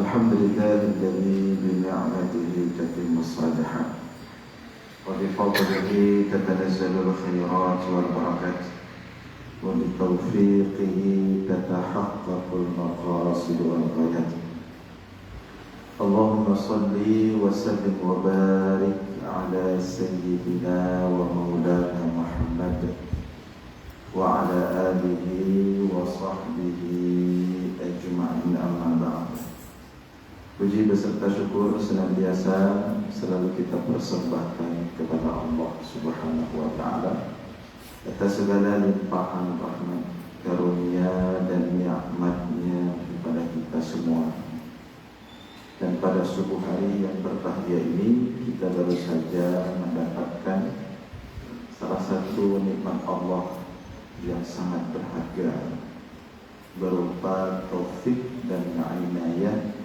الحمد لله الذي بنعمته تتم الصالحات وبفضله تتنزل الخيرات والبركات وبتوفيقه تتحقق المقاصد والغايات. اللهم صل وسلم وبارك على سيدنا ومولانا محمد وعلى آله وصحبه أجمعين, amma ba'd. Puji beserta syukur senantiasa selalu kita persembahkan kepada Allah Subhanahu wa Ta'ala atas segala limpahan rahmat, karunia dan nikmat-Nya kepada kita semua. Dan pada subuh hari yang berbahagia ini kita baru saja mendapatkan salah satu nikmat Allah yang sangat berharga berupa taufik dan inayah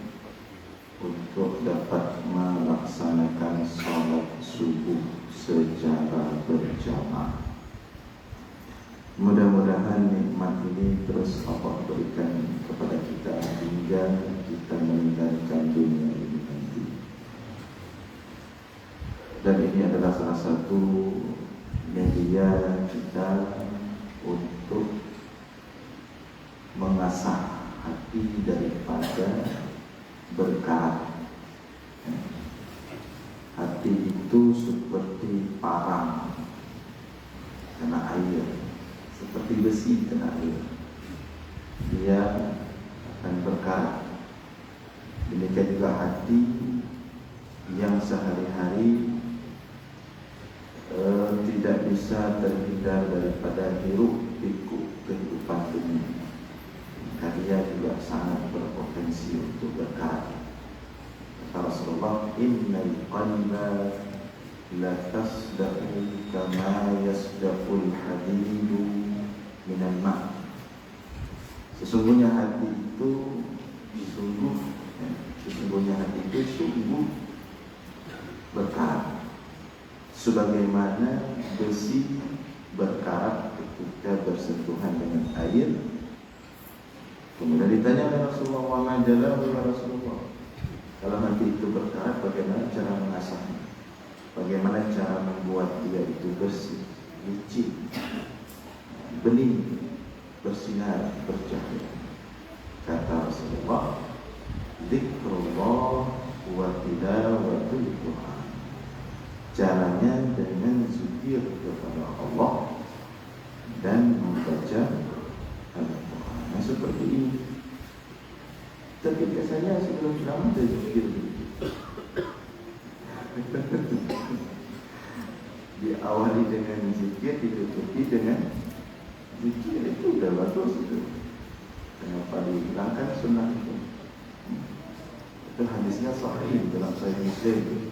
untuk dapat melaksanakan salat subuh secara berjamaah. Mudah-mudahan nikmat ini terus Allah berikan kepada kita hingga kita meninggalkan dunia ini nanti. Dan ini adalah salah satu media kita untuk mengasah hati daripada berkarat. Hati itu seperti parang kena air, seperti besi kena air, dia akan berkarat. Demikian juga hati yang sehari-hari tidak bisa terhindar daripada hiruk pikuk kehidupan dunia. Dia juga sangat berpotensi untuk berkarat. Kata Rasulullah, innal qalba la tasda'u kama yasda'ul hadidu minal ma'. Sesungguhnya hati itu sungguh berkarat, sebagaimana besi berkarat ketika bersentuhan dengan air. Kemudian ditanya oleh Rasulullah, wa ma jalahu ya Rasulullah, kalau hati itu berkarat, bagaimana cara mengasahnya? Bagaimana cara membuat dia itu bersih, licin, bening, bersinar, bercahaya? Kata Rasulullah, zikrullah wa tilawatul Quran. Caranya dengan zikir kepada Allah dan membaca Al-Quran. Nah, seperti ini. Tapi biasanya sebelum ceramah saya zikir. Diawali dengan zikir, ditutupi dengan zikir, itu udah bagus itu. Kenapa dihilangkan sunnah itu? Itu hadisnya sahih dalam Sahih Muslim.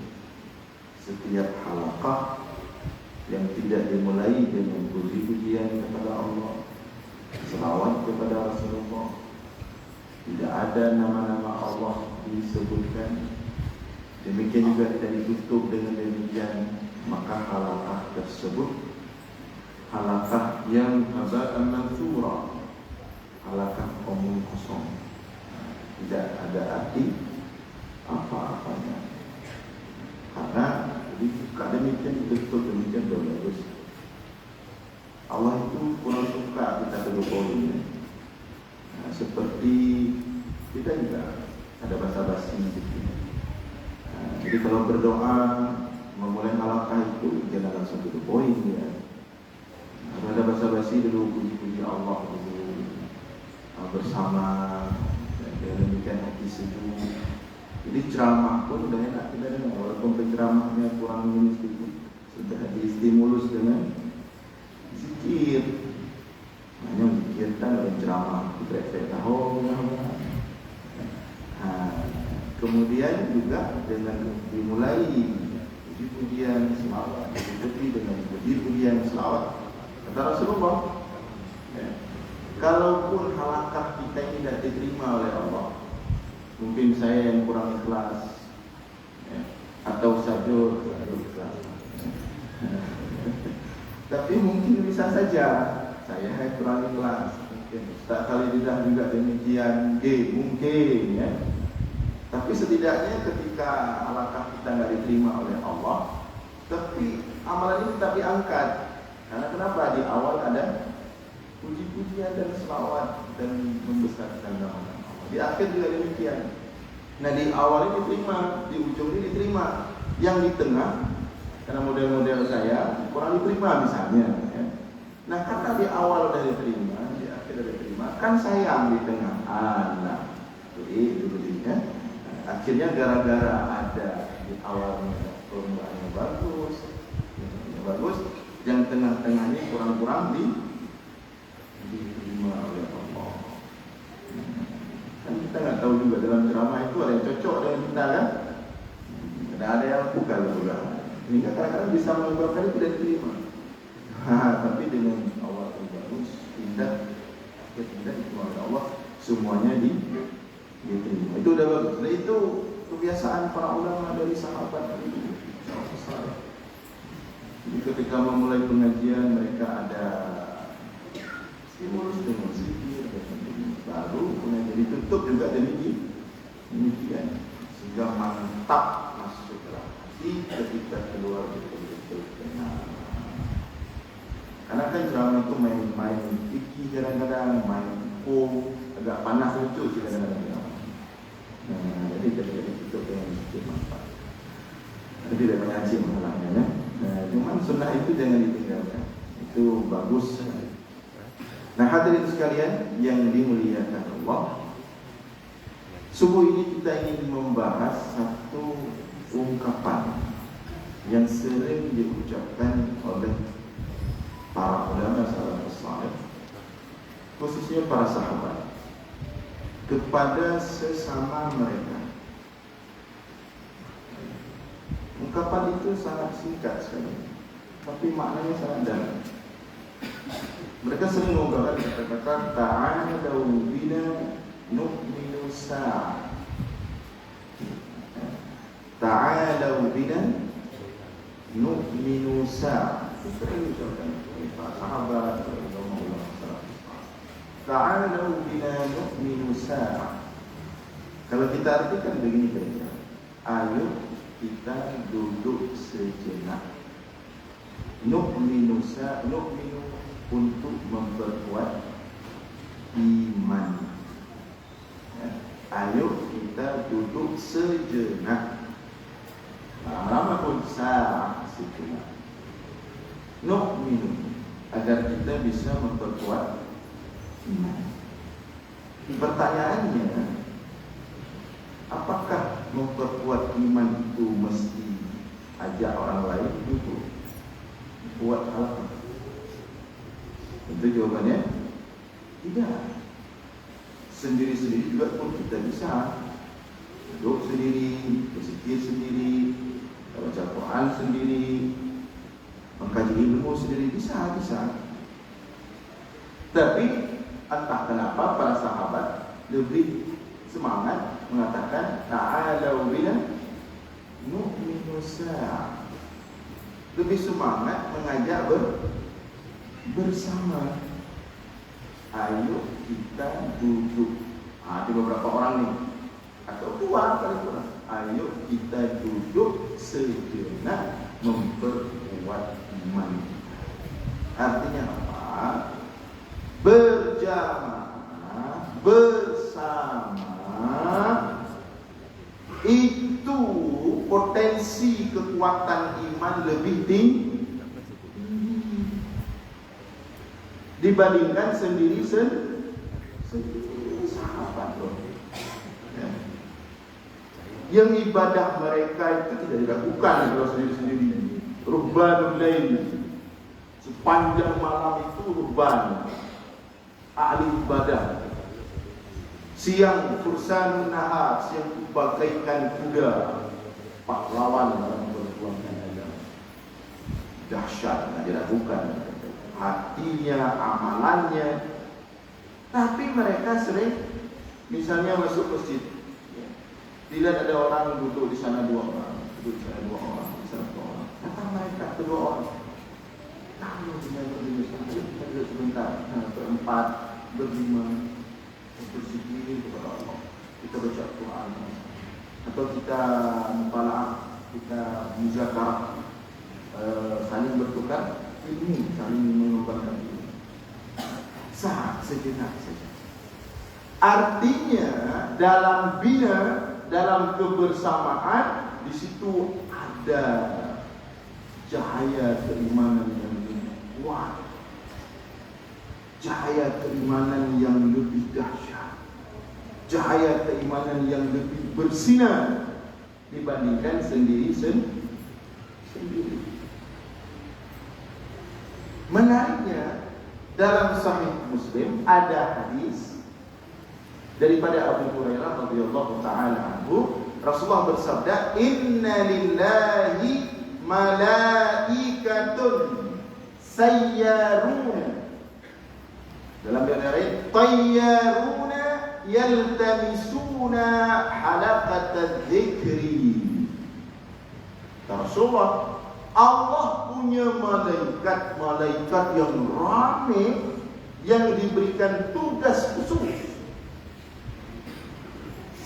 Setiap halaqah yang tidak dimulai dengan puji-pujian kepada Allah, selawat kepada Rasulullah, tidak ada nama-nama Allah disebutkan, demikian juga tidak ditutup dengan demikian, maka halaqah tersebut halaqah yang haba'an mansura, halaqah omong kosong, tidak ada arti apa-apanya. Karena jika demikian betul demikian bagus. Allah itu kurang suka kita berdoa. Nah, seperti kita juga ada basa-basi gitu. Nah, jadi kalau berdoa memulai halaqah itu jangan langsung to the point ya. Harus ada basa-basi dulu, puji-puji Allah dulu bersama, dan demikian hati sejuk. Jadi ceramah pun udah enak kita dengar, walaupun penceramahnya kurang minus itu, sudah distimulus dengan zikir. Hanya zikirkan oleh ceramah kita tahu. Kemudian juga dengan dimulai puji-pujian selawat, ditutupi dengan puji-pujian selawat. Kata Rasulullah, kalaupun halaqah kita ini tidak diterima oleh Allah, mungkin saya yang kurang ikhlas, atau sajur, tapi mungkin bisa saja saya kurang ikhlas. Mungkin tak kali tidak juga demikian, mungkin ya. Tapi setidaknya ketika langkah kita nggak diterima oleh Allah, tapi amalan ini tetap diangkat. Karena kenapa? Di awal ada puji-pujian dan selawat dan membesarkan nama Allah. Di akhir juga demikian. Nah, di awal ini diterima, di ujung ini diterima. Yang di tengah, karena model-model saya kurang diterima misalnya. Ya. Nah, karena di awal udah diterima, di akhir udah diterima, kan sayang di tengah. Nah, itu ya. Akhirnya gara-gara ada di awalnya permukaannya bagus, yang tengah-tengahnya kurang-kurang diterima oleh Allah. Kan kita nggak tahu juga dalam ceramah itu ada yang cocok dengan kita kan? Ada yang bukan juga. Ini kadang-kadang bisa menyebabkan itu tidak diterima. Tapi dengan awal yang bagus, indah, diterima oleh Allah, semuanya diterima. Itu udah bagus. Nah, itu kebiasaan para ulama dari sahabat itu. Jadi ketika memulai pengajian mereka ada stimulus dengan zikir, baru pengajian ditutup juga demikian sehingga mantap masuk dalam hati ketika keluar betul-betul tenang. Karena kan ceramah itu main fikih kadang-kadang, main hukum, agak panas lucu sih kadang-kadang. Jadi ditutup dengan zikir mantap. Tapi tidak mengaji masalahnya ya. Cuman sunnah itu jangan ditinggalkan. Itu bagus. Nah, hadirin sekalian yang dimuliakan Allah, subuh ini kita ingin membahas satu ungkapan yang sering diucapkan oleh para ulama salafus saleh, khususnya para sahabat, kepada sesama mereka. Ungkapan itu sangat singkat sekali, tapi maknanya sangat dalam. Mereka sering mengungkapkan kata-kata ta'alau bina nu'minu sa'a. Ta'alau bina nu'minu sa'a. Itu sering diucapkan oleh para sahabat, oleh ulama-ulama salafus saleh. Ta'alau bina nu'minu sa'a. Kalau kita artikan begini kira-kira, ayo kita duduk sejenak. Nu'minu untuk memperkuat iman. Ya. Ayo kita duduk sejenak. Lama-lama pun sah sejenak. Nu'minu agar kita bisa memperkuat iman. Pertanyaannya, apakah memperkuat iman itu mesti ajak orang lain duduk? Buat hal apa? Tentu jawabannya tidak. Sendiri-sendiri juga pun kita bisa duduk sendiri, berzikir sendiri, baca Quran sendiri, mengkaji ilmu sendiri, bisa. Tapi entah kenapa para sahabat lebih semangat mengatakan ta'alau bina nu'minu sa'a. Lebih semangat mengajak bersama. Ayo kita duduk. Ada beberapa orang nih, atau dua paling kurang. Ayo kita duduk sejenak memperkuat iman. Artinya apa? Berjamaah bersama itu potensi kekuatan iman lebih tinggi dibandingkan sendiri sahabat loh. Ya. Yang ibadah mereka itu tidak dilakukan kalau sendiri-sendiri. Ruhbanul lail, sepanjang malam itu ruhban, ahli ibadah. Siang fursanun nahar, siang bagaikan kuda, pahlawan dalam perjuangan agama. Dahsyat, tidak dilakukan. Hatinya, amalannya. Tapi mereka sering, misalnya masuk masjid, dilihat ada orang duduk di sana 2 orang, duduk di sana 2 orang, di sana 2 orang. Datang mereka kedua orang. Lalu kita duduk sebentar, berempat, berlima, berzikir kepada Allah. Kita baca Quran. atau kita mutalaah, kita muzakarah, saling bertukar ilmu, saling mengembangkan ilmu. Sejenak saja. Artinya dalam bina, dalam kebersamaan, di situ ada cahaya keimanan yang lebih kuat, cahaya keimanan yang lebih dahsyat, cahaya keimanan yang lebih bersinar dibandingkan sendiri-sendiri. Menariknya, dalam Sahih Muslim ada hadis daripada Abu Hurairah radhiyallahu taala anhu. Rasulullah bersabda, "Inna lillahi malaikatun sayyaruna." Dalam bahasa lain, tayyaruna yaltamisuna halaqat dzikri. Rasulullah, Allah punya malaikat yang ramai yang diberikan tugas khusus.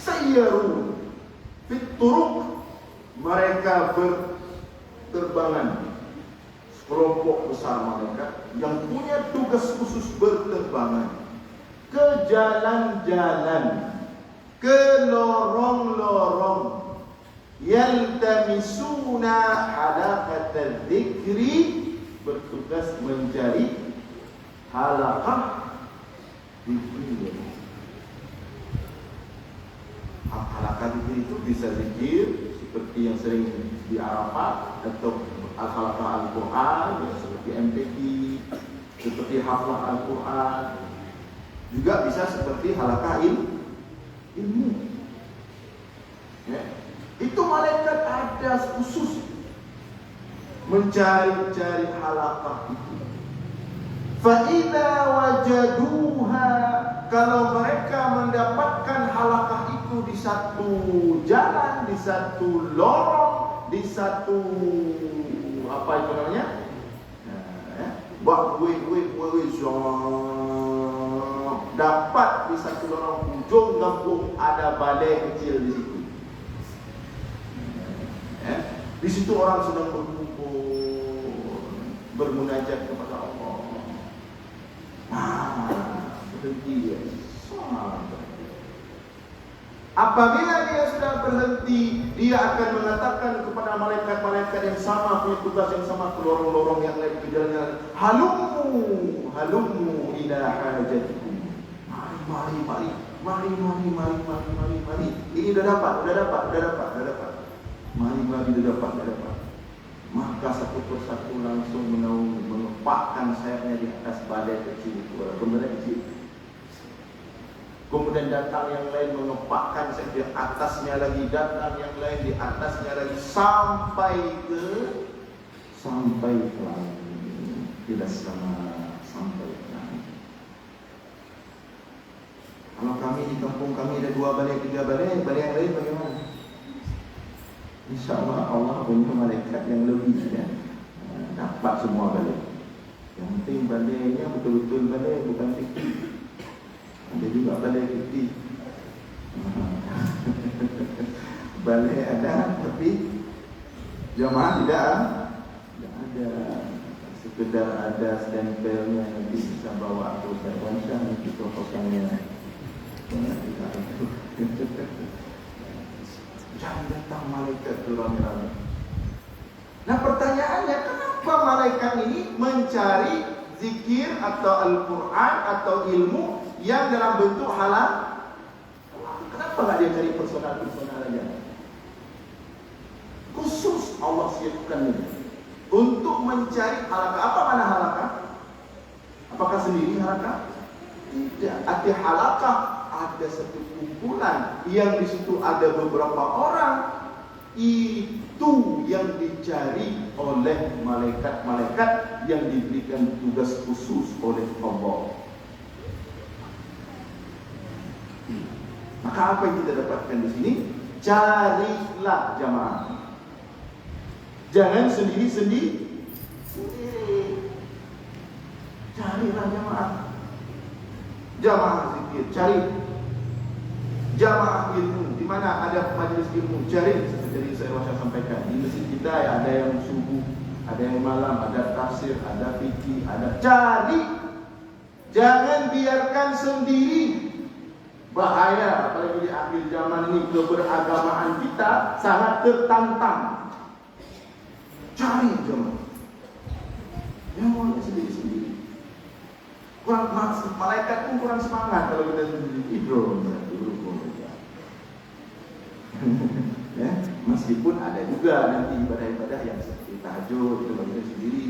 Sayyarun fit turuq, mereka berterbangan. Sekelompok besar malaikat yang punya tugas khusus berterbangan ke jalan-jalan, ke lorong-lorong, yaltamisuna halaqat dzikri, bertugas mencari halaqah zikir. Halaqah zikir itu bisa zikir seperti yang sering di Arafat, atau halaqah Al-Quran seperti MTQ, seperti haflah Al-Quran. Juga bisa seperti halaqah ilmu. Ya. Itu malaikat ada khusus mencari-cari halaqah itu. Fa idza wajaduha, kalau mereka mendapatkan halaqah itu di satu jalan, di satu lorong, di satu apa itu namanya? Dapat di satu lorong ujung kampung ada balai kecil di situ. Di situ orang sedang berkumpul, bermunajat kepada Allah. Berhenti ya. Apabila dia sudah berhenti, dia akan mengatakan kepada malaikat-malaikat yang sama, punya tugas yang sama, ke lorong-lorong yang lain, ke jalan-jalan, halummu ila hajatikum. Mari. Ini dah dapat. Mari dah dapat. Maka satu persatu langsung mengepakkan sayapnya di atas badai kecil itu, benda kecil. Kemudian datang yang lain mengepakkan sayap di atasnya lagi, datang yang lain di atasnya lagi, sampai ke langit. Tidak sampai ke langit. Kalau kami di kampung kami ada 2 balai, 3 balai, balai yang lain bagaimana? InsyaAllah Allah punya malaikat yang lebih ya. Dapat semua balai. Yang penting balainya betul-betul balai, bukan fikir. Ada juga balai fikir. Balai ada, tapi jamaah tidak ada. Sekedar ada stempelnya, nanti bisa bawa ke Ustaz Wansyah, nanti proposalnya. Jangan datang malaikat itu rame-rame. Nah pertanyaannya, kenapa malaikat ini mencari zikir atau Al-Quran atau ilmu yang dalam bentuk halal? Kenapa nggak dia cari personal aja? Khusus Allah siapkan ini untuk mencari halakah. Apa mana halakah? Apakah sendiri halakah? Tidak. Arti halakah ada satu kumpulan yang di situ ada beberapa orang, itu yang dicari oleh malaikat-malaikat yang diberikan tugas khusus oleh Allah. Maka apa yang kita dapatkan di sini? Carilah jamaah. Jangan sendiri-sendiri. Carilah jamaah. Jamaah zikir, cari jamaah ilmu. Di mana mana ada majelis ilmu, cari seperti saya sampaikan. Di masjid kita ya, ada yang subuh, ada yang malam, ada tafsir, ada fikih, ada cari. Jangan biarkan sendiri. Bahaya, apalagi di akhir zaman ini keberagamaan kita sangat tertantang. Cari jemaah. Yang mau sendiri-sendiri. Kurang malaikat pun kurang semangat kalau kita sendiri tidur. Ya, meskipun ada juga nanti ibadah-ibadah yang seperti tahajud itu bagi sendiri.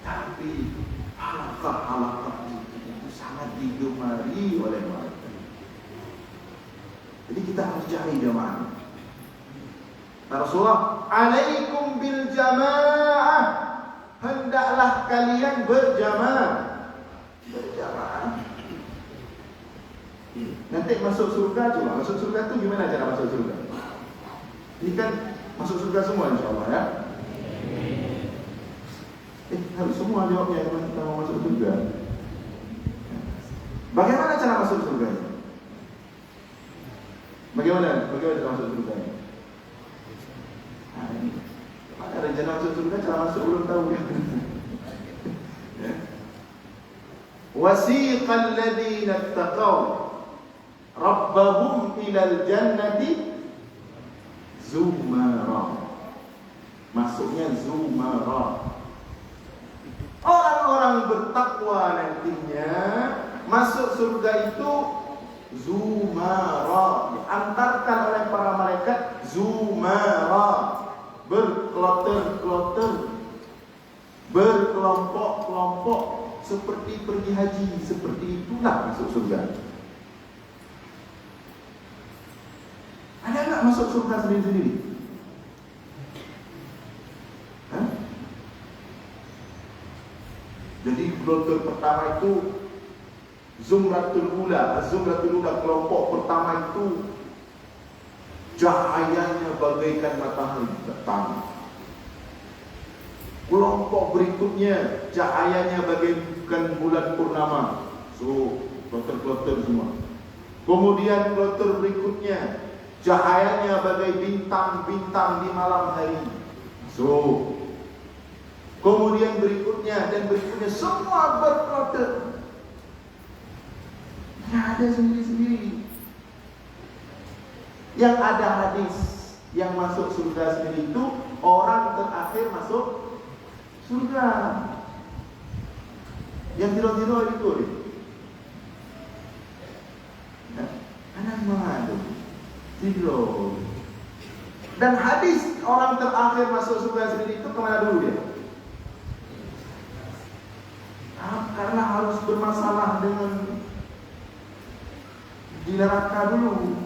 Tapi halaqah itu sangat digemari oleh malaikat. Jadi kita harus cari jamaah. Rasulullah, alaikum bil jamaah. Hendaklah kalian berjamaah. Berjamaah. Nanti masuk surga, cuma masuk surga itu gimana cara masuk surga? Ini kan masuk surga semua insyaAllah ya. Harus semua jawabnya kalau kita mau masuk surga. Bagaimana cara masuk surga? Bagaimana cara masuk surga? Nah, ini ada rencana masuk surga, cara masuk belum tahu ya. Wasiqal ladzina taqaw rabbahum ilal jannati zumara. Maksudnya zumara. Orang-orang bertakwa nantinya masuk surga itu zumara, diantarkan oleh para malaikat zumara, berkloter-kloter, berkelompok-kelompok, seperti pergi haji. Seperti itulah masuk surga. Ada nggak masuk surga sendiri-sendiri? Jadi kloter pertama itu Zumratul Ula. Zumratul Ula, kelompok pertama itu cahayanya bagaikan matahari datang. Kelompok berikutnya cahayanya bagaikan bulan purnama. So, kloter-kloter semua. Kemudian kloter berikutnya cahayanya bagai bintang-bintang di malam hari. So, kemudian berikutnya dan berikutnya semua berkloter. Tidak ada sendiri-sendiri. Yang ada hadis yang masuk surga sendiri itu orang terakhir masuk surga. Yang tidur-tidur itu anak mengadu tidur. Dan hadis orang terakhir masuk surga sendiri itu kemana dulu dia? Karena harus bermasalah dengan di neraka dulu,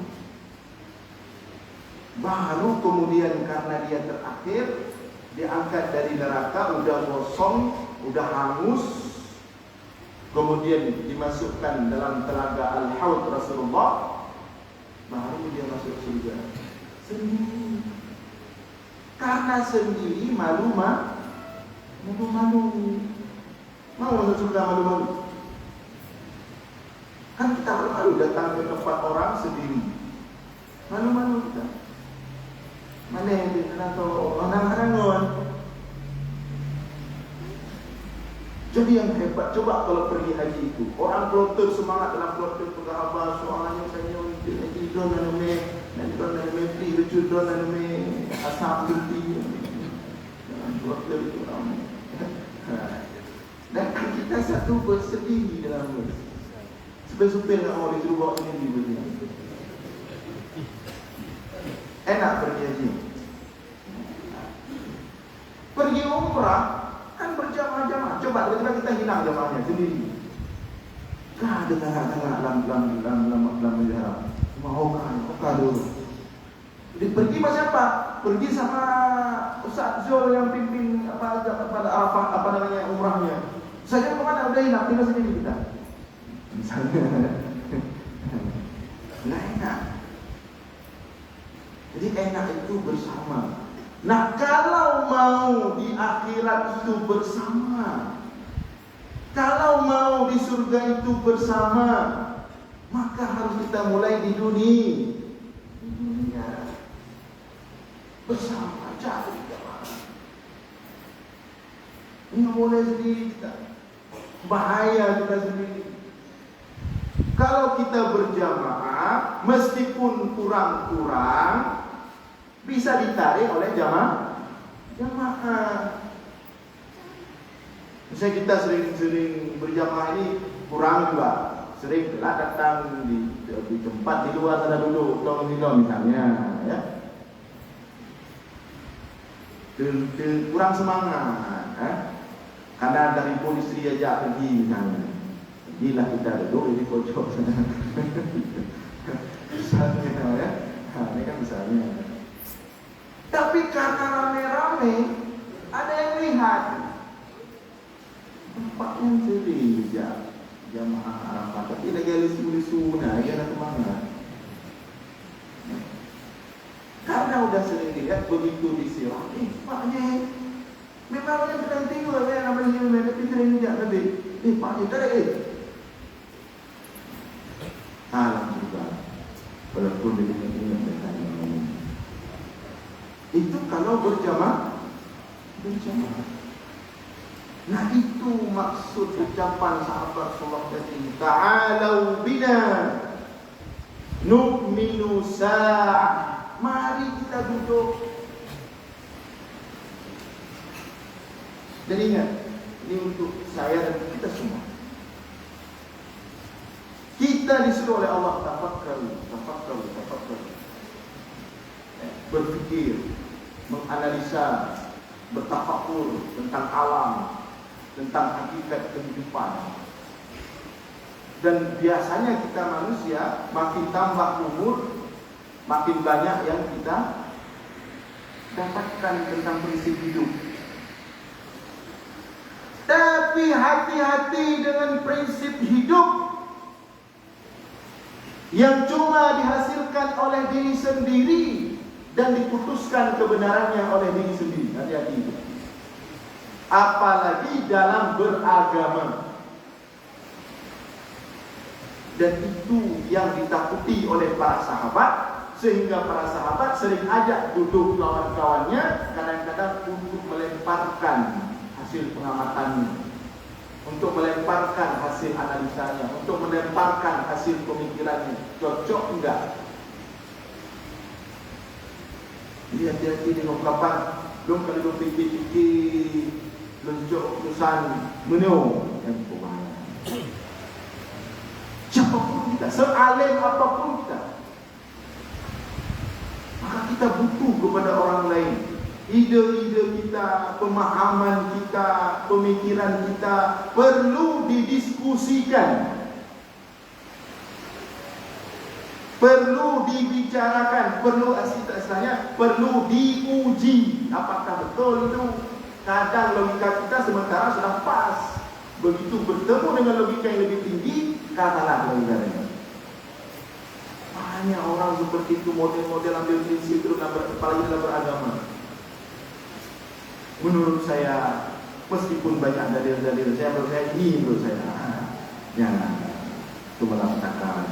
baru kemudian karena dia terakhir diangkat dari neraka, udah gosong, udah hangus, kemudian dimasukkan dalam telaga Al-Haud Rasulullah, baru dia masuk surga sendiri. Karena sendiri malu-malu. Mau masuk surga malu-malu? Kan kita malu-malu datang ke tempat orang sendiri. Malu-malu kita. Mana yang atau orang-orang. Jadi yang hebat, coba kalau pergi haji itu, orang kloter semangat dalam kloter pergahaban, soalnya saya haji don aname, lucu don aname, asam putih. Kloter itu ramai. Dan kita satu bersedih dalam bus. Supir-supir nak mau disuruh bawa sini begini. Enak pergi haji. Pergi umrah kan berjamaah-jamaah. Coba tiba-tiba kita hilang jamaahnya sendiri. Kah ada tengah-tengah dalam haram. Mau kan dulu. Jadi pergi sama siapa? Pergi sama Ustaz Zul yang pimpin pada Arafah umrahnya. Saya kemana udah hilang, tinggal sendiri kita. Misalnya, nggak enak. Jadi enak itu bersama. Nah kalau mau di akhirat itu bersama, kalau mau di surga itu bersama, maka harus kita mulai di dunia. Nggak boleh sendiri kita. Bahaya kita sendiri. Kalau kita berjamaah, meskipun kurang-kurang, bisa ditarik oleh jamaah. Misalnya kita sering berjamaah ini kurang juga, sering telah datang di tempat di luar sana dulu, tong misalnya, ya. Kurang semangat, karena dari polisi ajak pergi misalnya, pergilah kita duduk di pojok sana. Misalnya, ya, ini kan misalnya. Tapi karena rame-rame, ada yang lihat tempatnya sendiri, ya, jamaah Arafah, tapi lagi lisu-lisu, nah, dia nak kemana? Karena udah sering dilihat begitu disiram, paknya memangnya sedang tinggal ya namanya tapi sering lihat tadi, paknya tadi, alam juga, walaupun dengan itu kalau berjamaah. Nah itu maksud ucapan sahabat Rasulullah tadi, ta'alau bina nu'minu sa'ah. Mari kita duduk. Dan ingat, ini untuk saya dan kita semua. Kita disuruh oleh Allah tafakkaru. Berpikir, menganalisa, bertafakur tentang alam, tentang hakikat kehidupan. Dan biasanya kita manusia makin tambah umur, makin banyak yang kita dapatkan tentang prinsip hidup. Tapi hati-hati dengan prinsip hidup yang cuma dihasilkan oleh diri sendiri dan diputuskan kebenarannya oleh diri sendiri. Hati-hati. Apalagi dalam beragama. Dan itu yang ditakuti oleh para sahabat, sehingga para sahabat sering ajak duduk kawan-kawannya kadang-kadang untuk melemparkan hasil pengamatannya, untuk melemparkan hasil analisanya, untuk melemparkan hasil pemikirannya. Cocok enggak? Jadi hati-hati dengan ungkapan belum kali berpikir-pikir lonjok urusan menu yang berbahaya. Siapapun kita, sealim apapun kita, maka kita butuh kepada orang lain. Ide-ide kita, pemahaman kita, pemikiran kita perlu didiskusikan, perlu dibicarakan, perlu diuji. Apakah betul itu? Kadang logika kita sementara sudah pas, begitu bertemu dengan logika yang lebih tinggi, katalah logikanya. Banyak orang seperti itu, model-model ambil prinsip itu, apalagi dalam beragama. Menurut saya, meskipun banyak dalil-dalil, menurut saya, jangan itu melangkah.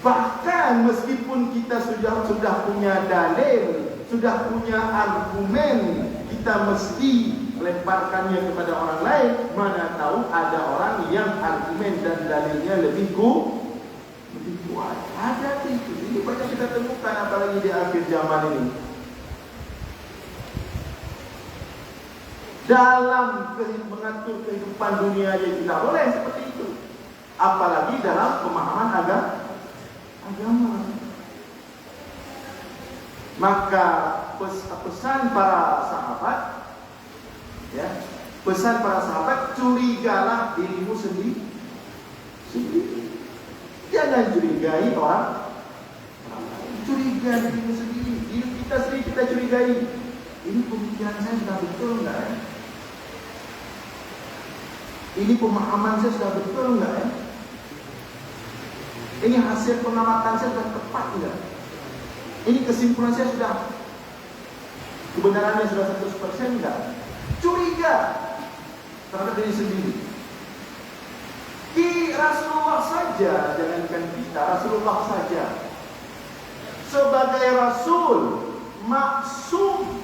Bahkan meskipun kita sudah punya dalil, sudah punya argumen, kita mesti lemparkannya kepada orang lain. Mana tahu ada orang yang argumen dan dalilnya lebih kuat. Ada itu. Ini banyak kita temukan, apalagi di akhir zaman ini. Dalam mengatur kehidupan dunia aja tidak boleh seperti itu, apalagi dalam pemahaman agama. Maka pesan para sahabat, ya, pesan para sahabat, curigalah dirimu sendiri. Jangan curigai orang lain. Curiga dirimu sendiri. Diri kita sendiri kita curigai. Ini pemikiran saya sudah betul enggak ya? Ini pemahaman saya sudah betul enggak ya? Ini hasil pengamatan saya sudah tepat enggak? Ini kesimpulan saya sudah, kebenarannya sudah 100% enggak? Curiga terhadap diri sendiri. Di Rasulullah saja, jangankan kita, Rasulullah saja sebagai Rasul maksum,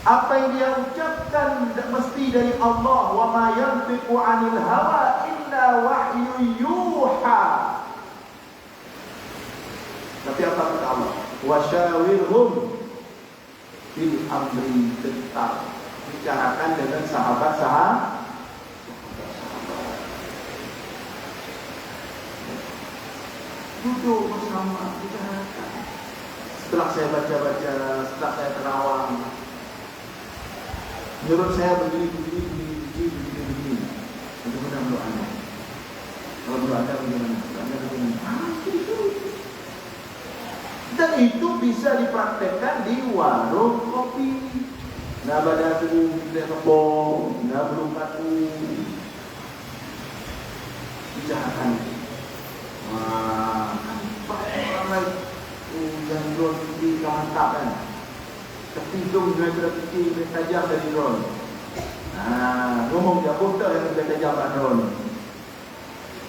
Apa yang dia ucapkan mesti dari Allah. Wa ma yantiqu 'anil hawa illa wahyu yuha. Tapi apa kata Allah? Wa syawirhum fil amri, tetap bicarakan dengan sahabat-sahabat. Duduk bersama, bicarakan. Setelah saya baca-baca, setelah saya terawang, menurut saya begini. Bagaimana menurut Anda? Kalau menurut Anda bagaimana? Itu. Dan itu bisa dipraktekkan di warung kopi. Nah, badatu, tidak kebong, nah belum katu. Bicarakan. Wah, ramai yang drone di mantap kan. Kepidung dengan berpikir lebih tajam dari drone. Nah, ngomong dia bodoh yang lebih tajam dari drone.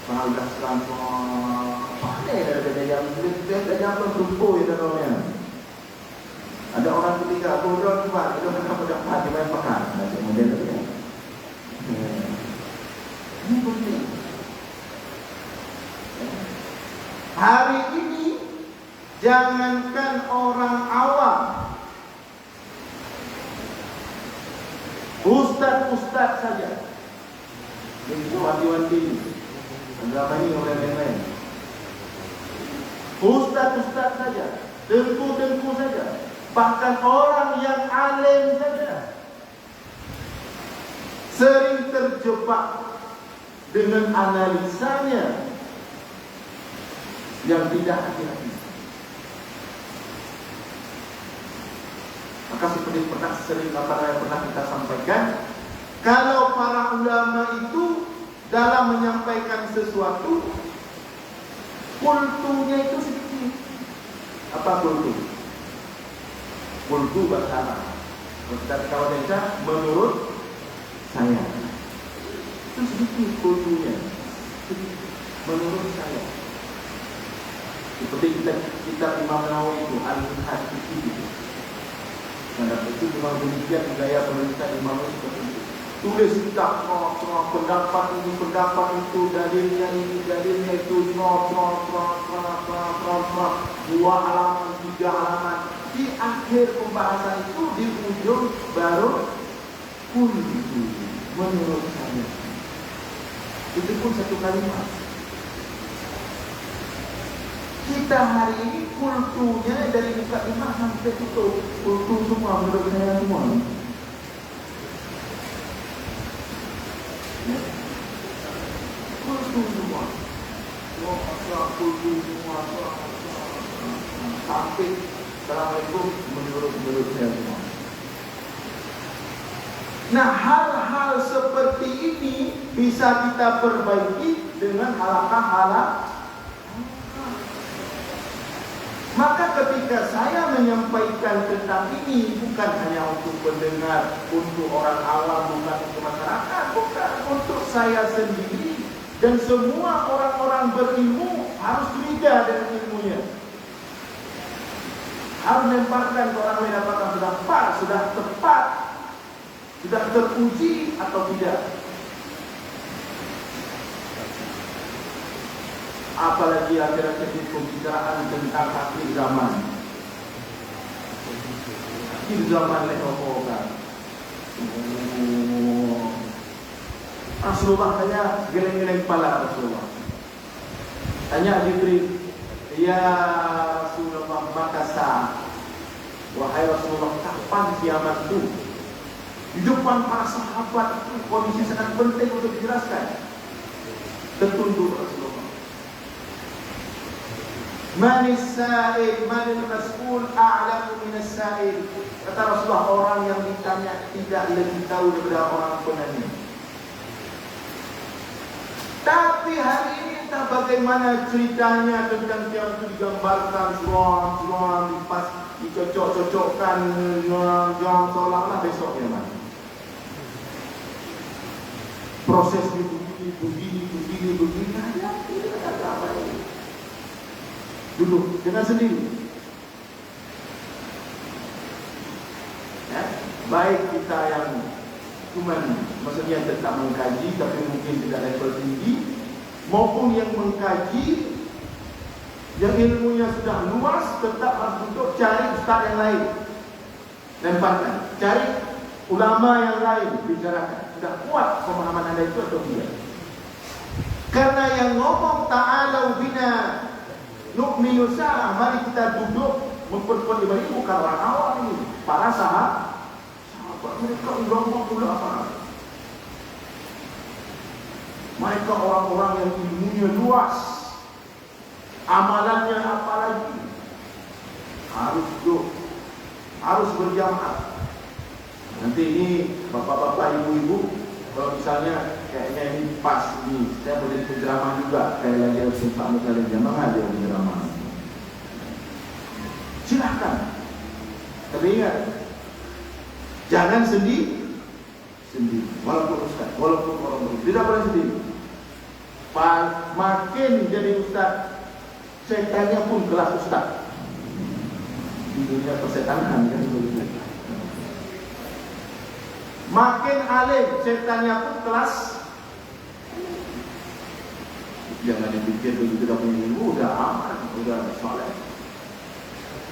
Pengalas langsung pandai dari tajam. Lebih tajam pun berumpu ya drone-nya. Ada orang ketika drone kuat, itu mereka dapat di main pekan. Macam model tu kan. Ini penting. Hari ini jangankan orang awam, ustaz saja, itu wanti-wanti agama ini oleh lain-lain. Ustaz saja, dengku saja, bahkan orang yang alim saja sering terjebak dengan analisanya yang tidak hati-hati. Maka seperti pernah kita sampaikan, kalau para ulama itu dalam menyampaikan sesuatu, kultunya itu sedikit. Apa kultu? Kultu bahasa Arab. Kalau baca menurut saya, itu sedikit kultunya. Menurut saya. Seperti kita Imam Nawawi itu Al-Minhaj itu. Nah, itu memang demikian gaya penulisan Imam Nawawi seperti itu. Tulis kitab semua pendapat ini, pendapat itu, dalilnya ini, dalilnya itu, dua halaman, 3 halaman. Di akhir pembahasan itu di ujung baru kultu menurut saya. Itu pun satu kalimat. Kita hari ini kultunya dari buka 5 sampai tutup, kultu semua menurut saya semua. Ya. Kultu semua. Kultu semua. Sampai Assalamualaikum menurut saya semua. Nah, hal-hal seperti ini bisa kita perbaiki dengan halakah-halakah. Maka ketika saya menyampaikan tentang ini, bukan hanya untuk pendengar, untuk orang awam, bukan untuk masyarakat, bukan untuk saya sendiri. Dan semua orang-orang berilmu harus curiga dengan ilmunya. Harus lemparkan ke orang lain apakah sudah pas, sudah tepat, sudah teruji atau tidak. Apalagi akhir-akhir ini pembicaraan tentang akhir zaman. Akhir zaman lehokan. Rasulullah tanya, geleng-geleng kepala Rasulullah. Tanya Jibril, ya Rasulullah, maka sah. Wahai Rasulullah, kapan kiamat itu? Di depan para sahabat itu kondisi sangat penting untuk dijelaskan. Tertunduk Rasulullah. Manis sa'il, manil mas'ul a'lamu minas sa'il. Kata Rasulullah, orang yang ditanya tidak lebih tahu daripada orang penanya. Tapi hari ini entah bagaimana ceritanya tentang kiamat itu digambarkan suram, dicocok-cocokkan, jangan seolah-olah besok kiamat. Prosesnya begini. Ada apa ini? Duduk dengan sendiri. Ya, baik cuma maksudnya tetap mengkaji tapi mungkin tidak level tinggi, maupun yang mengkaji yang ilmunya sudah luas tetap harus duduk cari ustaz yang lain, lemparkan, cari ulama yang lain, bicarakan. Sudah kuat pemahaman anda itu atau tidak? Karena yang ngomong ta'alau bina nu'minu sa'ah, mari kita duduk memperkuat ibadah ini bukan orang awam ini, para sahabat mereka ulama apa? Mereka orang-orang yang ilmunya luas, amalannya apalagi, harus duduk, harus berjamaah. Nanti ini bapak-bapak, ibu-ibu, kalau misalnya kayaknya ini pas ini, saya boleh penceramah juga, kayak lagi harus Pak Musalim Jamaah dia penceramah. Silahkan. Tapi ingat, jangan sendiri, walaupun ustaz, walaupun orang baru, tidak boleh sendiri. Makin jadi ustaz, setannya pun kelas ustaz. Di dunia persetanan kan begitu. Makin alim, setannya pun kelas. Jangan dipikir begitu dah punya ilmu, udah aman, udah soleh.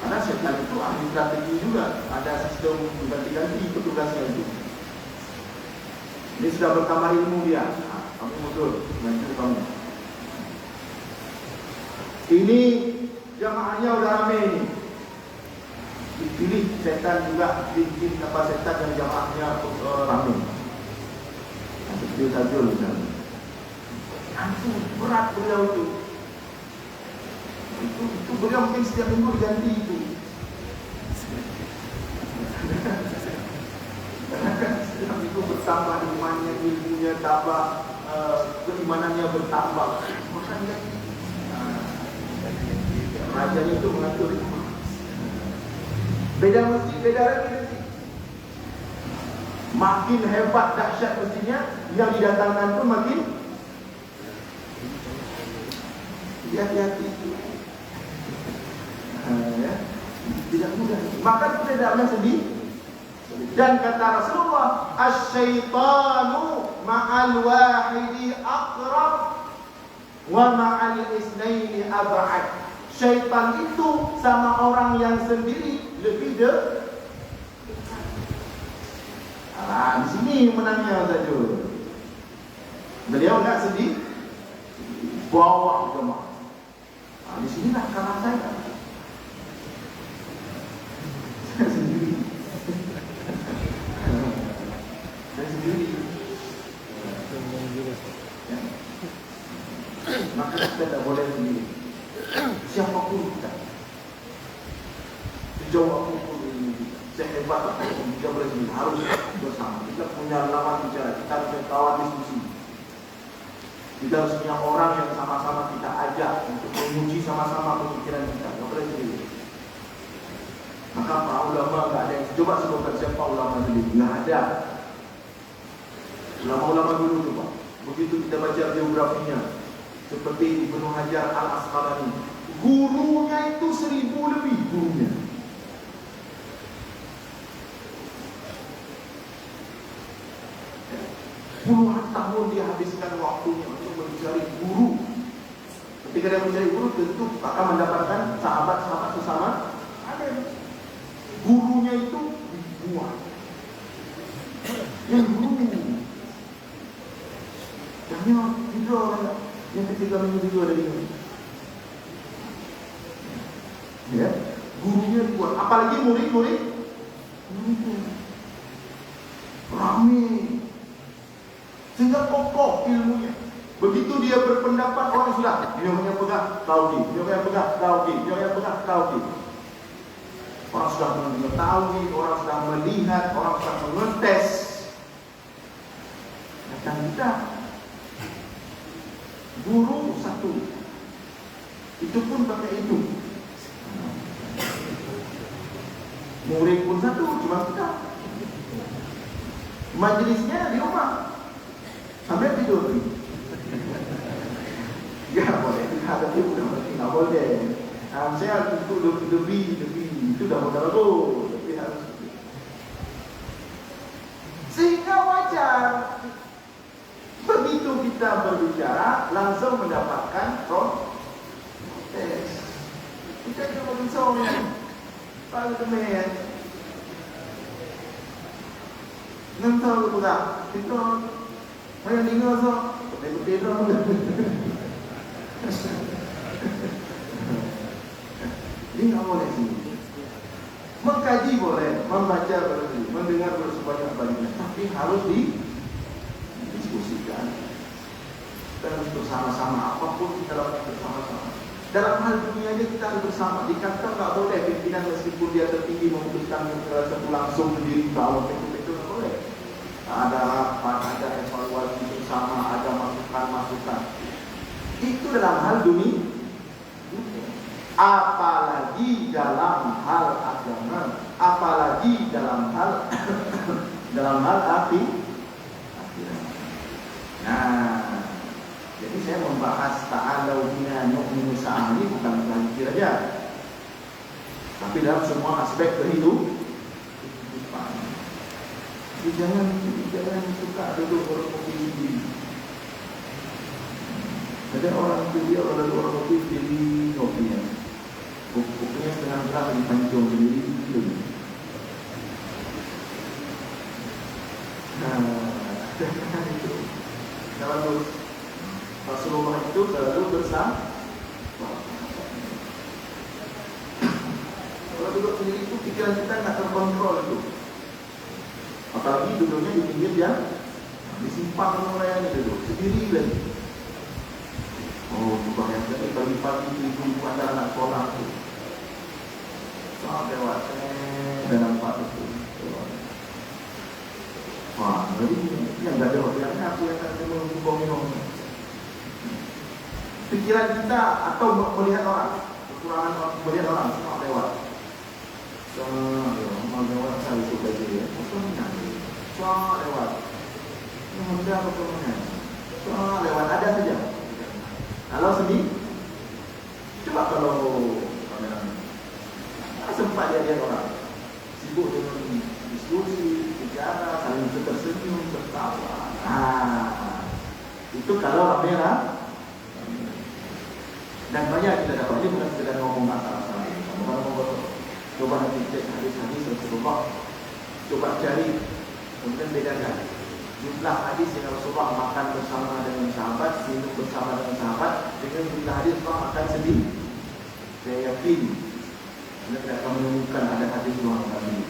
Karena setan itu ahli strategi juga, ada sistem ganti-ganti petugasnya itu. Ini sudah bertambah ilmu dia. Kamu betul, bantu kamu. Ini jamaahnya udah rame ini. Dipilih setan juga, bikin apa setan yang jamaahnya rame. Seperti Tajul misalnya. Langsung berat beliau itu. Itu beliau mungkin setiap minggu diganti itu. Karena kan setiap minggu bertambah imannya, ilmunya tambah, keimanannya bertambah. Makanya rajanya itu mengatur itu. Beda masjid, beda lagi. Makin hebat dahsyat mestinya, yang didatangkan pun makin hati-hati. Ya, tidak mudah. Maka kita tidak sedih. Dan kata Rasulullah, asy-syaitanu ma'al wahidi aqrab wa ma'al isnaini ab'ad. Syaitan itu sama orang yang sendiri lebih dekat. Di sini menangnya saja. Beliau enggak sedih, bawa jemaah. Di sinilah kalah saya. Saya sendiri. Saya sendiri. Ya. Maka kita tidak boleh sendiri. Siapapun kita, sejauh apapun ini, sehebat apapun kita boleh sendiri, harus bersama. Kita punya lawan bicara, kita punya kawan diskusi. Kita harus punya orang yang sama-sama kita ajak untuk menguji sama-sama pemikiran kita. Tidak boleh sendiri. Maka para ulama tidak ada yang coba sebutkan siapa ulama sendiri. Tidak ada. Ulama-ulama dulu coba. Begitu kita baca biografinya, seperti Ibnu Hajar Al-Asqalani, gurunya itu 1000 lebih gurunya. Puluhan tahun dia habiskan waktunya untuk mencari guru. Ketika dia mencari guru, tentu akan mendapatkan sahabat-sahabat sesama. Ada gurunya itu dibuat. Yang guru hanya tiga orang yang ketika minggu ada di sini. Ya, gurunya dibuat. Apalagi murid-murid ramai. Sehingga kokoh ilmunya. Begitu dia berpendapat, orang sudah ini yang pegang tauhid, ini yang pegang tauhid, ini yang pegang tauhid. Orang sudah mengetahui, orang sudah melihat, orang sudah mengetes. Datang kita, guru satu, itu pun pakai itu. Murid pun satu, cuma kita. Majelisnya di rumah. Sampai tidur. Ya boleh, tapi bukan berarti tak boleh. Saya untuk lebih itu dah bagus, tapi harus. Sehingga wajar kita berbicara langsung mendapatkan protes. Kita cuma bersoalnya, kalau teman, nanti kita tak, kita macam dengar so, betul-betul dong. Ini nggak boleh sih. Mengkaji boleh, membaca boleh, mendengar boleh sebanyak-banyaknya, tapi harus didiskusikan dan bersama-sama. Apapun kita lakukan bersama-sama. Dalam hal dunia ini kita harus bersama. Dikatakan nggak boleh pimpinan meskipun dia tertinggi memutuskan satu langsung sendiri kalau itu nggak boleh. Ada rapat, ada evaluasi bersama, ada masukan-masukan. Itu dalam hal dunia. Apalagi dalam hal agama, apalagi dalam hal akhirat. Nah, jadi saya membahas ta'alau bina nu'minu sa'ah ini bukan zikir aja, tapi dalam semua aspek kehidupan. Jangan suka duduk orang kopi sendiri. Ada orang itu dia orang kopi sendiri kopinya. Kopinya setengah berat dipancung sendiri gitu. Nah, itu kalau Rasulullah itu selalu bersama. Kalau duduk sendiri itu pikiran kita nggak terkontrol itu. Apalagi duduknya di pinggir dia, disimpan orang yang duduk sendiri lagi. Oh, bayang sekali pagi-pagi ibu ada anak sekolah tu. Lewat dan nampak itu. Wah, jadi yang nggak ada waktunya aku yang akan minum. Pikiran kita atau melihat orang, kekurangan melihat orang semua lewat. Mau lewat saya suka dia. Semua lewat. Mudah berkemenangan. Semua lewat ada saja. Kalau sedih, coba kalau sempat dia orang sibuk dengan diskusi, bicara, saling tersenyum, tertawa. Nah, itu kalau ramai. Dan banyak kita dapat. Ini bukan sekedar ngomong masalah-masalah. Coba nanti cek hadis-hadis Rasulullah. Coba cari, kemudian bedakan jumlah hadis yang Rasulullah makan bersama dengan sahabat, minum bersama dengan sahabat, dengan jumlah hadis Rasulullah makan sendiri. Saya yakin Anda tidak akan menemukan ada hadis ruang kami.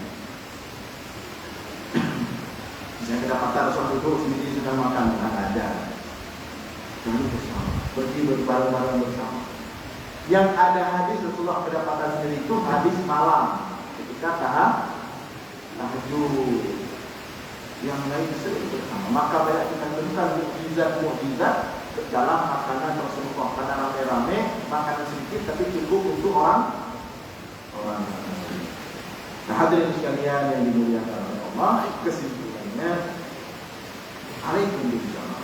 Misalnya kedapatan Rasulullah duduk sendiri sedang makan, tak ada. Duduk bersama, pergi bareng-bareng bersama. Yang ada hadis Rasulullah kedapatan sendiri itu hadis malam ketika tahajud. Yang lain sering bersama. Maka banyak kita temukan mukjizat dalam makanan Rasulullah. Karena rame-rame, makanan sedikit tapi cukup untuk orang. Nah, hadirin sekalian yang dimuliakan oleh Allah, kesimpulannya alaikum bil jamaah.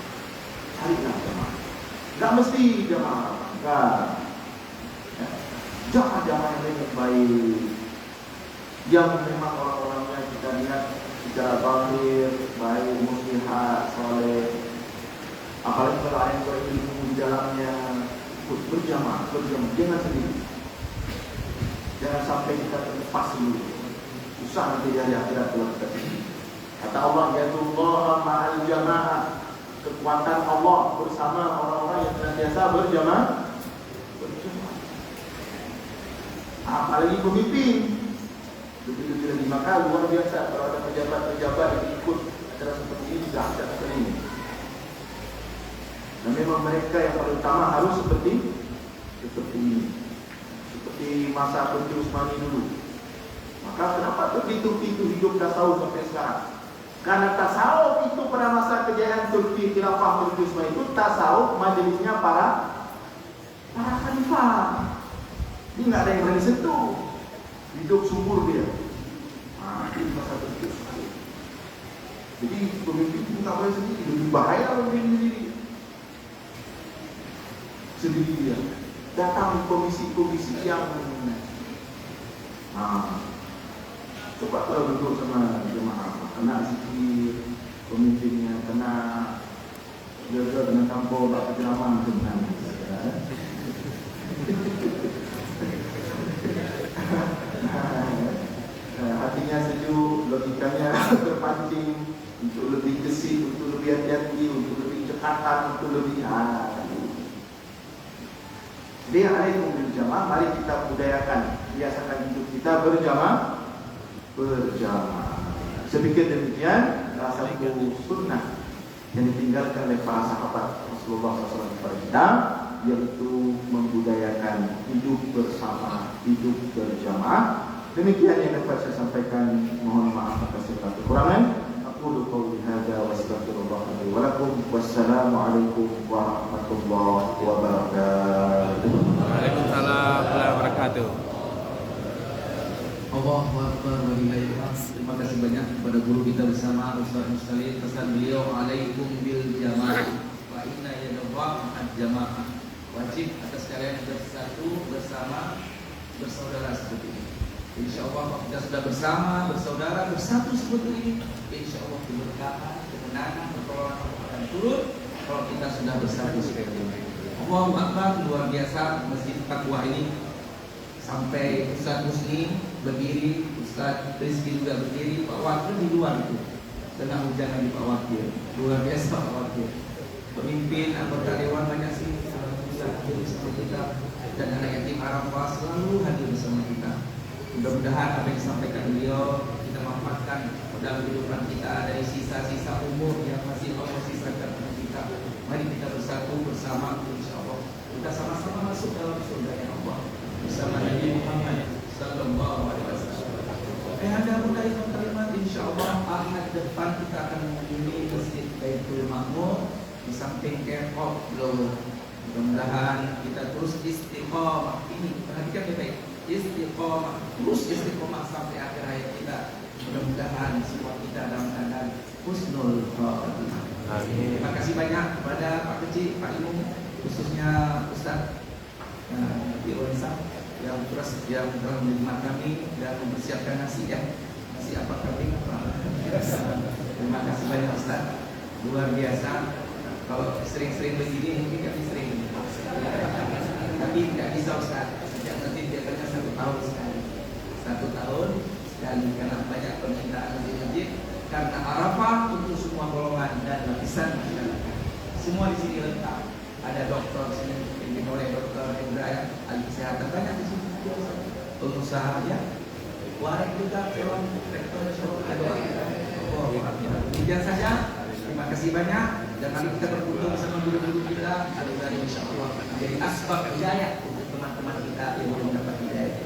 Carilah jamaah. Enggak mesti jamaah. Enggak. Jangan jamaah yang baik. Yang memang orang-orangnya kita lihat secara zahir baik, muslihat, soleh. Apalagi kalau ada yang berilmu di dalamnya, berjamaah, jangan sendiri. Jangan sampai kita terlepas dulu. Susah nanti dari akhirat kalau kita sendiri. Kata Allah, yadullah ma'al jamaah. Kekuatan Allah bersama orang-orang yang senantiasa berjamaah. Apalagi pemimpin. Begitu lagi, maka luar biasa kalau ada pejabat-pejabat yang ikut acara seperti ini, dahsyat sekali ini. Dan memang mereka yang paling utama harus seperti ini, seperti masa Turki Utsmani dulu. Maka kenapa Turki itu hidup tasawuf sampai sekarang? Karena tasawuf itu pada masa kejayaan Turki, khilafah Turki Utsmani itu tasawuf majelisnya para khalifah. Ini nggak ada yang berani sentuh. Hidup subur dia. Ini masa Turki Utsmani. Jadi pemimpin itu tak boleh sendiri, lebih bahaya pemimpin sendiri dia. Datang komisi-komisi yang coba kalau duduk sama jemaah, kena zikir, pemimpinnya kena Jaga dengan kampung tak ceramah sebenarnya. Hatinya sejuk, logikanya terpancing untuk lebih gesit, untuk lebih hati-hati, untuk lebih cekatan, untuk lebih Jadi alaikum bil jamaah, mari kita budayakan, biasakan hidup kita berjamaah. Sedikit demikian salah satu sunnah yang ditinggalkan oleh para sahabat Rasulullah SAW kepada kita, yaitu membudayakan hidup bersama, hidup berjamaah. Demikian yang dapat saya sampaikan. Mohon maaf atas segala kekurangan. Aqulu qouli hadza wa astaghfirullah li wa lakum. Wassalamualaikum warahmatullahi wabarakatuh. Waalaikumsalam warahmatullahi wabarakatuh. Allahu Akbar wa lillahi. Terima kasih banyak kepada guru kita bersama Ustaz Mustali. Pesan beliau, alaikum bil jamaah wa inna yadallah ma'al jamaah. Wajib atas kalian bersatu bersama, bersaudara seperti ini. InsyaAllah kalau kita sudah bersama, bersaudara, bersatu seperti ini, InsyaAllah keberkahan, kemenangan, pertolongan akan turun kalau kita sudah bersatu seperti ini. Allahu Akbar, luar biasa Masjid Taqwa ini. Sampai Ustaz Muslim berdiri, Ustaz Rizky juga berdiri, Pak Wakil di luar itu. Tengah hujan di Pak Wakil. Luar biasa Pak Wakil. Pemimpin, anggota dewan banyak sih. Alhamdulillah hadir bersama kita. Dan anak yatim Arafah selalu hadir bersama kita. Mudah-mudahan apa yang disampaikan beliau kita manfaatkan dalam kehidupan kita, dari sisa-sisa umur yang masih Allah sisakan untuk kita. Mari kita bersatu bersama, insyaallah kita sama-sama masuk dalam surga yang Allah bersama Nabi Muhammad sallallahu alaihi wasallam. Ada kalimat insyaallah ahad depan kita akan mengunjungi Masjid Baitul Ma'mur di samping Kepok Blower. Mudah-mudahan kita terus istiqomah. Ini perhatikan baik-baik. Istiqomah, terus istiqomah sampai akhir hayat kita. Mudah-mudahan semua kita dalam keadaan husnul khotimah. Amin. Terima kasih banyak kepada Pak Kecil, Pak Imam, khususnya Ustaz Irwansa yang telah menerima kami dan mempersiapkan nasi apa kambing. Terima kasih banyak Ustaz, luar biasa. Kalau sering-sering begini mungkin kami sering, tapi tidak bisa Ustaz. Nanti biasanya 1 tahun sekali, 1 tahun sekali, karena banyak permintaan di masjid. Karena Arafah untuk semua golongan dan lapisan masyarakat. Semua di sini lengkap. Ada dokter sini, dipimpin oleh Dokter Hendra, ahli kesehatan banyak di sini. Pengusaha ya, warek juga, film, rektor, ada. Demikian saja. Terima kasih banyak. Dan mari kita berkumpul bersama guru-guru kita. Agar insyaallah menjadi asbab hidayah untuk teman-teman kita yang belum dapat hidayah.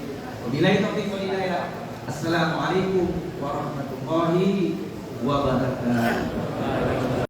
Wabillahi taufiq wal hidayah. Assalamualaikum warahmatullahi wabarakatuh.